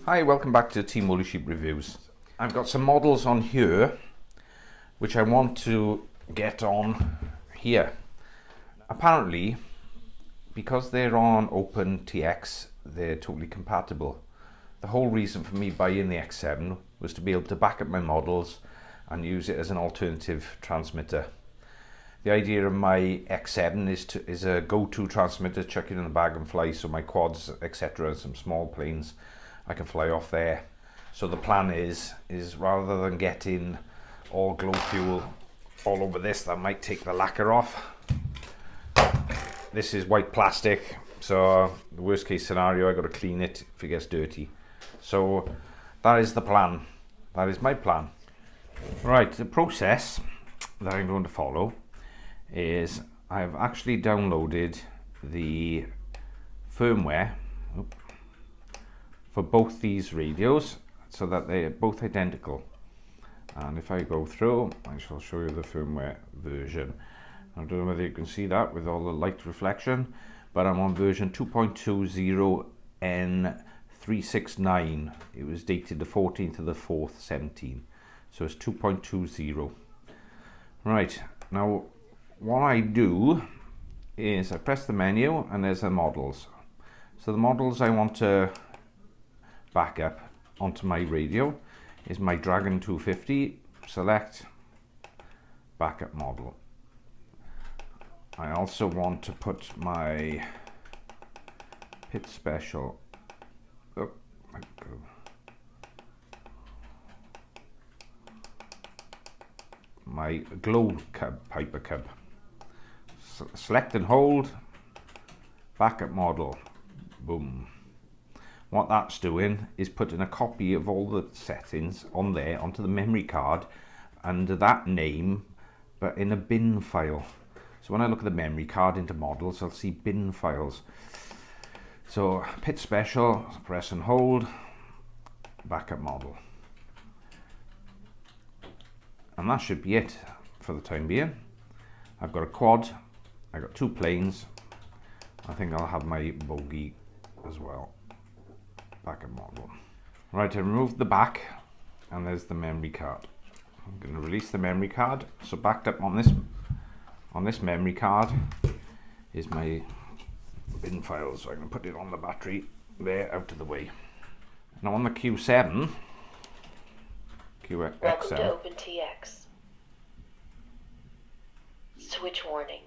Hi, welcome back to Team Woolly Sheep Reviews. I've got some models on here which I want to get on here. Apparently, because they're on OpenTX, they're totally compatible. The whole reason for me buying the X7 was to be able to back up my models and use it as an alternative transmitter. The idea of my X7 is a go-to transmitter, chuck it in the bag and fly, so my quads, etc., some small planes, I can fly off there. So the plan is rather than getting all glow fuel all over this, that might take the lacquer off. This is white plastic, so the worst case scenario, I got to clean it if it gets dirty. So that is the plan. That is my plan. Right, the process that I'm going to follow is I've actually downloaded the firmware for both these radios so that they're both identical. And if I go through, I shall show you the firmware version. I don't know whether you can see that with all the light reflection, but I'm on version 2.20N369. It was dated the 14th of the 4th, 17. So it's 2.20. Right, now what I do is I press the menu and there's the models. So the models I want to back up onto my radio is my Dragon 250. Select backup model. I also want to put my Pit Special, my glow cub, Piper cub. Select and hold, backup model, boom. What that's doing is putting a copy of all the settings on there onto the memory card under that name, but in a bin file. So when I look at the memory card into models, I'll see bin files. So Pit Special, press and hold, backup model. And that should be it for the time being. I've got a quad, I've got two planes. I think I'll have my bogey as well. Backup model. Right, I removed the back and there's the memory card. I'm going to release the memory card. So backed up on this memory card is my bin file. So I'm going to put it on the battery there out of the way. Now on the Q7, Welcome to OpenTX. Switch warning.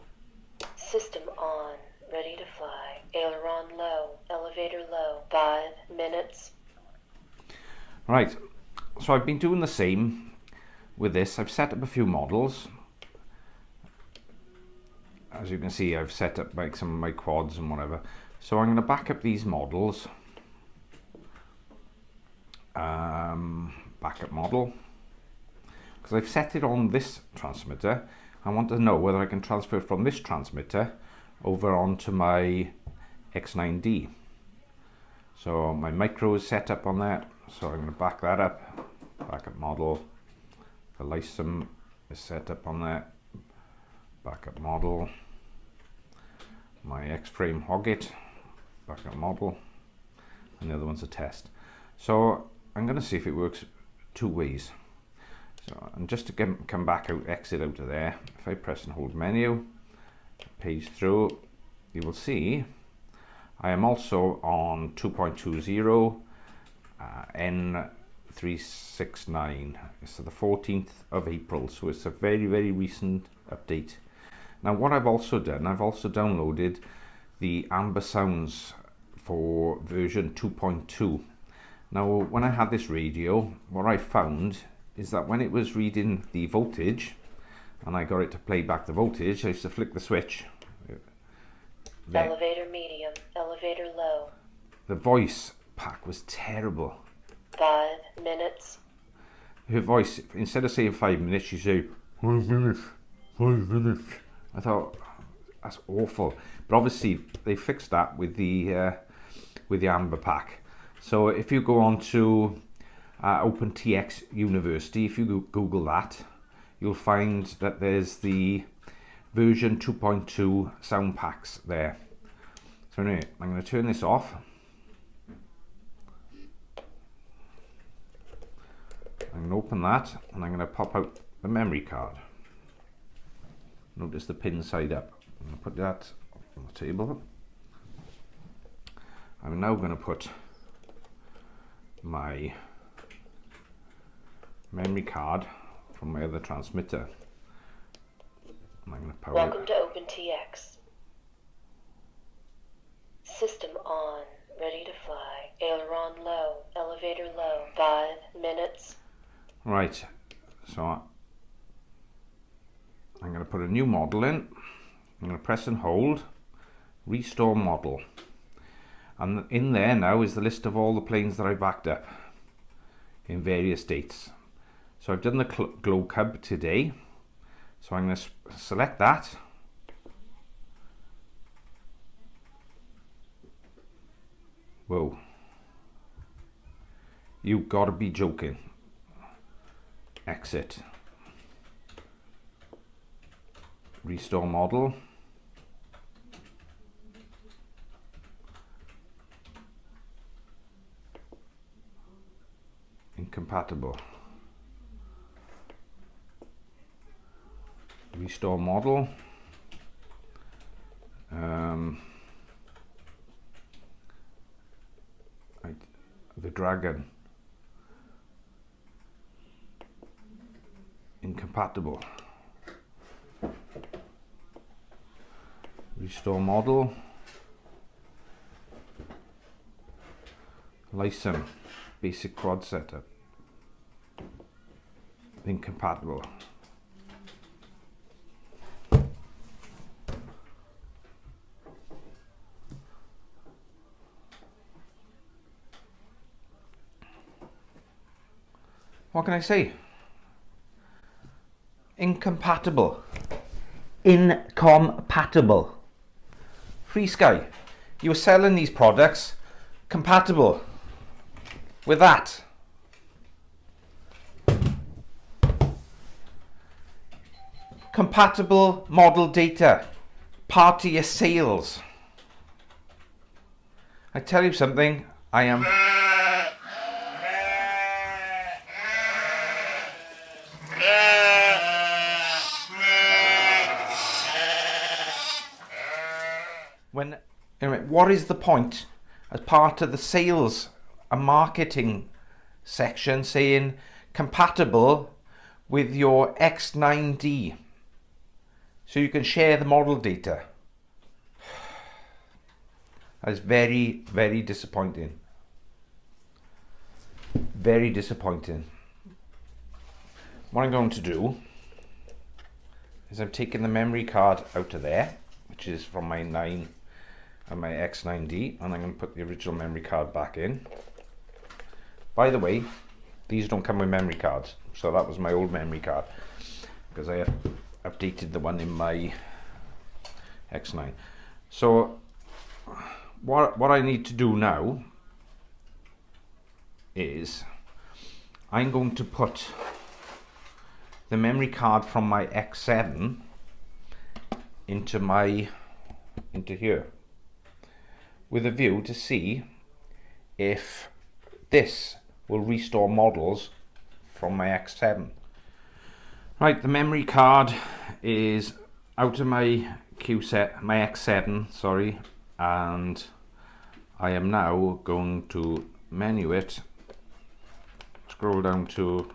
System on. Ready to fly. Aileron low. Elevator low. 5 minutes. Right. So I've been doing the same with this. I've set up a few models. As you can see, I've set up like some of my quads and whatever. So I'm going to back up these models. Backup model. Because I've set it on this transmitter. I want to know whether I can transfer from this transmitter over onto my X9D. So my micro is set up on that, so I'm going to back that up. Backup model. The Lysum is set up on that. Backup model. My X-Frame Hoggit. Backup model. And the other one's a test. So I'm going to see if it works two ways. So, and just to come back out, exit out of there, if I press and hold menu, page through, you will see I am also on 2.20 N369. It's the 14th of April, so it's a very, very recent update. Now what I've also done, I've also downloaded the Amber Sounds for version 2.2. Now when I had this radio, what I found is that when it was reading the voltage, and I got it to play back the voltage, I used to flick the switch. There. Elevator medium, elevator low. The voice pack was terrible. 5 minutes. Her voice, instead of saying 5 minutes, she said 5 minutes, 5 minutes. I thought, that's awful. But obviously they fixed that with the Amber pack. So if you go on to OpenTX University, if you Google that, you'll find that there's the version 2.2 sound packs there. So anyway, I'm going to turn this off. I'm going to open that and I'm going to pop out the memory card. Notice the pin side up. I'm going to put that on the table. I'm now going to put my memory card from my other transmitter. And I'm going to power Welcome it. to OpenTX. System on. Ready to fly. Aileron low. Elevator low. 5 minutes. Right, so I'm going to put a new model in. I'm going to press and hold. Restore model. And in there now is the list of all the planes that I backed up in various dates. So I've done the glow cub today. So I'm going to select that. Whoa. You've got to be joking. Exit. Restore model. Incompatible. Restore model. The Dragon. Incompatible. Restore model. License. Basic quad setup. Incompatible. What can I say? Incompatible. Incompatible. Free Sky. You were selling these products compatible with that. Compatible model data. Part of your sales. I tell you something, I am... What is the point as part of the sales and marketing section saying compatible with your X9D so you can share the model data? That is very, very disappointing. Very disappointing. What I'm going to do is I'm taking the memory card out of there, which is from my 9 and my X9D, and I'm going to put the original memory card back in. By the way, these don't come with memory cards, so that was my old memory card because I have updated the one in my X9. So what I need to do now is I'm going to put the memory card from my X7 into here with a view to see if this will restore models from my X7. Right, the memory card is out of my my X7, sorry, and I am now going to menu it, scroll down to,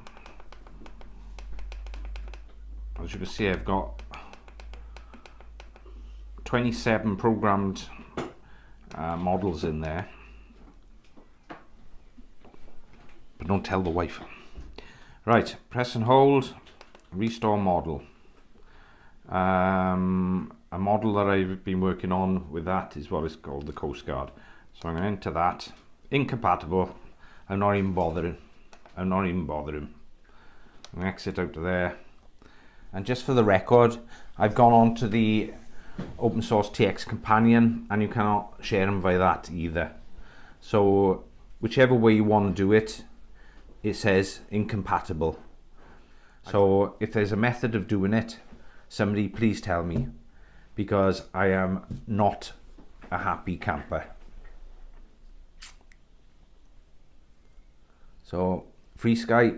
as you can see, I've got 27 programmed models in there, but don't tell the wife. Right, press and hold, restore model. A model that I've been working on with that is what is called the Coast Guard. So I'm going to enter that. Incompatible. I'm not even bothering. I'm going to exit out of there. And just for the record, I've gone on to the open source TX companion, and you cannot share them via that either. So whichever way you want to do it, it says incompatible. So if there's a method of doing it, somebody please tell me, because I am not a happy camper. So Free Sky,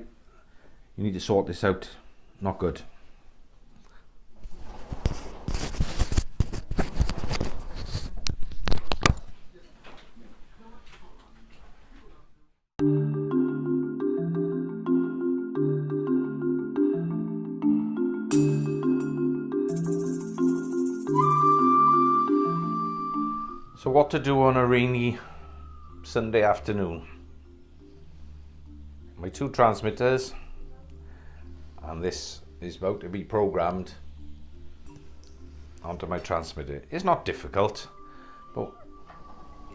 You need to sort this out. Not good. So what to do on a rainy Sunday afternoon? My two transmitters, and this is about to be programmed onto my transmitter. It's not difficult, but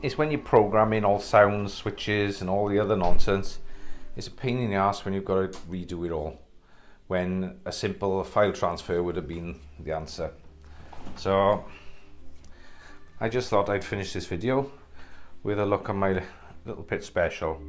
it's when you program in all sounds, switches and all the other nonsense, it's a pain in the ass when you've got to redo it all, when a simple file transfer would have been the answer. So I just thought I'd finish this video with a look at my little pit special.